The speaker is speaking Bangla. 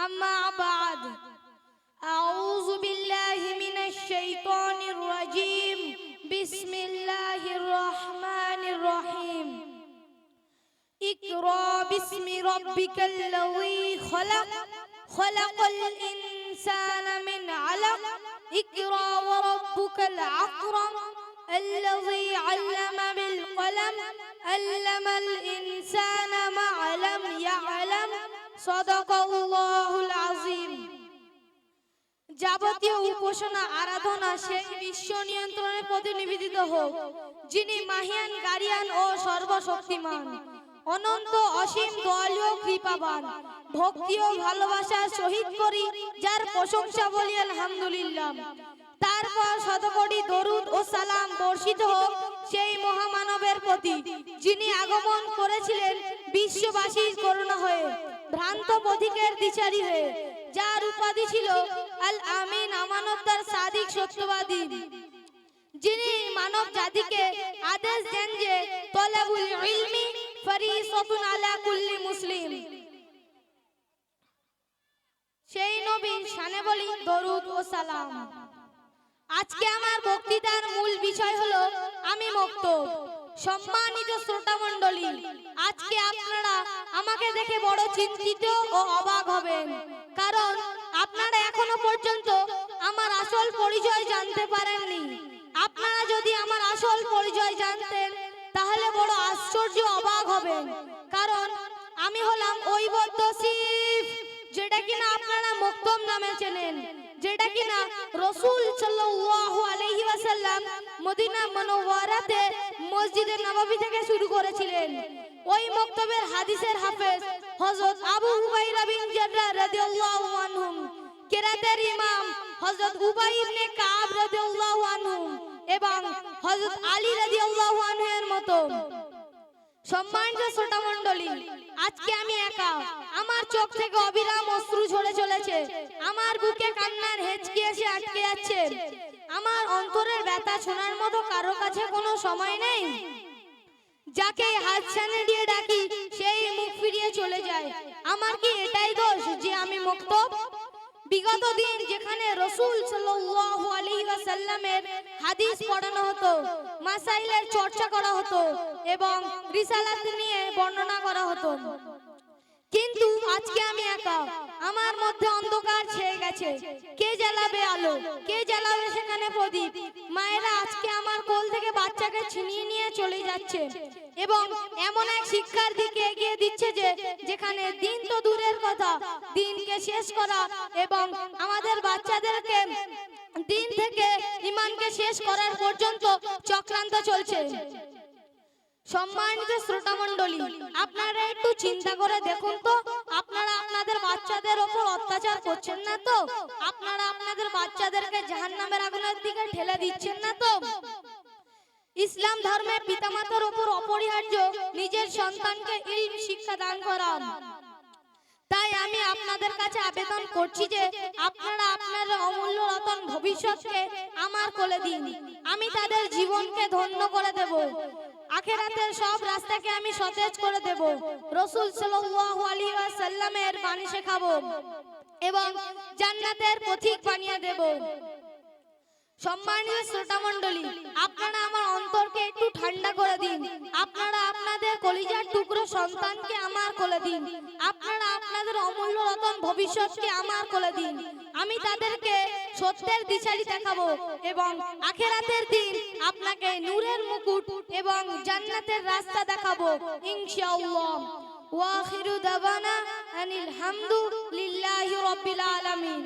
أما بعد أعوذ بالله من الشيطان الرجيم بسم الله الرحمن الرحيم اقرأ باسم ربك الذي خلق الإنسان من علق اقرأ وربك الأكرم الذي علم بالقلم علم الإنسان ما لم يعلم صدق الله العظيم। যাবতীয় উপাসনা আরাধনা সেই বিশ্ব নিয়ন্ত্রণের প্রতি নিবেদিত হোক যিনি মাহিয়ান গারিয়ান ও সর্বশক্তিমান, অনন্ত অসীম দয়ালু কৃপাবান। ভক্তি ও ভালোবাসার সহিত করি যার প্রশংসা বলি আলহামদুলিল্লাহ। তারপর শতকোটি দরুদ ও সালাম বর্ষিত হোক সেই মহামানবের প্রতি যিনি আগমন করেছিলেন বিশ্ববাসীর করুণা হয়ে, ভ্রান্ত পথিকের দিশারি হয়ে, যার উপাধি ছিল আল আমিন, আমানতদার, সাদিক, সত্যবাদী, যিনি মানব জাতিকে আদেশ দেন যে তলাবুল ইলমি ফরিসাতুন আলা কুল্লি মুসলিম। সেই নবীর শানে বলি দরুদ ও সালাম। আজকে আমার বক্তৃতার মূল বিষয় হলো আমি মক্তব। সম্মানিত শ্রোতা মণ্ডলী, আজকে আপনারা আমাকে দেখে বড় চিন্তিত ও অবাক হবেন, কারণ আপনারা এখনো পর্যন্ত আমার আসল পরিচয় জানতে পারেননি। আপনারা যদি আমার আসল পরিচয় জানতেন তাহলে বড় আশ্চর্য অবাক হবেন, কারণ আমি হলাম ওই বদ্দসিফ যেটা কিনা আপনারা মক্তব নামে চেনেন, যেটা কিনা রাসূল সাল্লাল্লাহু আলাইহি ওয়াসাল্লাম মদিনা মুনাওয়ারাতে মসজিদে নববী থেকে শুরু করেছিলেন। ওই মক্তবের হাদিসের হাফেজ হযরত আবু হুরায়রা বিন জাররাহ রাদিয়াল্লাহু আনহু, কিরাতের ইমাম হযরত উবাই ইবনে কাব রাদিয়াল্লাহু আনহু এবং হযরত আলী রাদিয়াল্লাহু আনহু এর মতো সম্মানিত শ্রোতা মণ্ডলী, আজকে আমি একা। আমার চোখ থেকে অবিরাম অশ্রু ঝরে চলেছে, আমার বুকে কান্নার হেঁচকি এসে আটকে যাচ্ছে। আমার অন্তরের ব্যথা শোনার মতো কারো কাছে কোনো সময় নেই। যাকে হাত ছানে দিয়ে ডাকি সেই মুখ ফিরিয়ে চলে যায়। আমার কি এটাই দোষ যে আমি মক্তব? বিগত দিন যেখানে রাসূল সাল্লাল্লাহু আলাইহি ওয়াসাল্লামের হাদিস পড়ানো হতো, মাসাইলের চর্চা করা হতো এবং রিসালাত নিয়ে বর্ণনা করা হতো, কিন্তু আজকে আমি একা। আমার মধ্যে অন্ধকার ছেয়ে গেছে। কে জ্বালাবে আলো? কে জ্বালাবে সেখানে প্রদীপ? মায়েরা আজকে আমার কোল থেকে বাচ্চাকে ছিনিয়ে নিয়ে চলে যাচ্ছে এবং এমন এক শিক্ষার দিকে এগিয়ে দিচ্ছে যে যেখানে দিন তো দূরের কথা, দিনকে শেষ করা এবং আমাদের বাচ্চাদেরকে দিন থেকে ঈমানকে শেষ করার পর্যন্ত চক্রান্ত চলছে। সম্মানিত শ্রোতা মণ্ডলী, আপনারা একটু চিন্তা করে দেখুন তো, আপনারা আপনাদের বাচ্চাদের উপর অত্যাচার করছেন না তো? আপনারা আপনাদের বাচ্চাদেরকে জাহান্নামের আগুনের দিকে ঠেলে দিচ্ছেন না তো? ইসলাম ধর্মে পিতামাতার উপর অপরিহার্য নিজের সন্তানকে ইলম শিক্ষা দান করা। তাই আমি আপনাদের কাছে আবেদন করছি যে আপনারা আপনাদের অমূল্য রতন ভবিষ্যৎকে আমার কোলে দিন। আমি তাদের জীবনকে ধন্য করে দেব, আখিরাতের সব রাস্তাকে আমি সতেজ করে দেব, রাসূল সাল্লাল্লাহু আলাইহি ওয়াসাল্লামের বাণী শেখাবো এবং জান্নাতের পথিক বানিয়ে দেব। সম্মানিত শ্রোতা মণ্ডলী, আপনারা আমার অন্তরকে একটু ঠান্ডা করে দিন। আপনারা আপনাদের কলিজার টুকরো সন্তানকে আমার কোলে দিন। আপনারা আপনাদের অমূল্য রতন ভবিষ্যৎকে আমার কোলে দিন। আমি তাদেরকে সত্যের দিশারি দেখাবো এবং আখিরাতের দিন আপনাকে নূরের মুকুট এবং জান্নাতের রাস্তা দেখাবো ইনশাআল্লাহ। ওয়া আখিরু দাওয়ানা আনিল হামদুলিল্লাহি রাব্বিল আলামিন।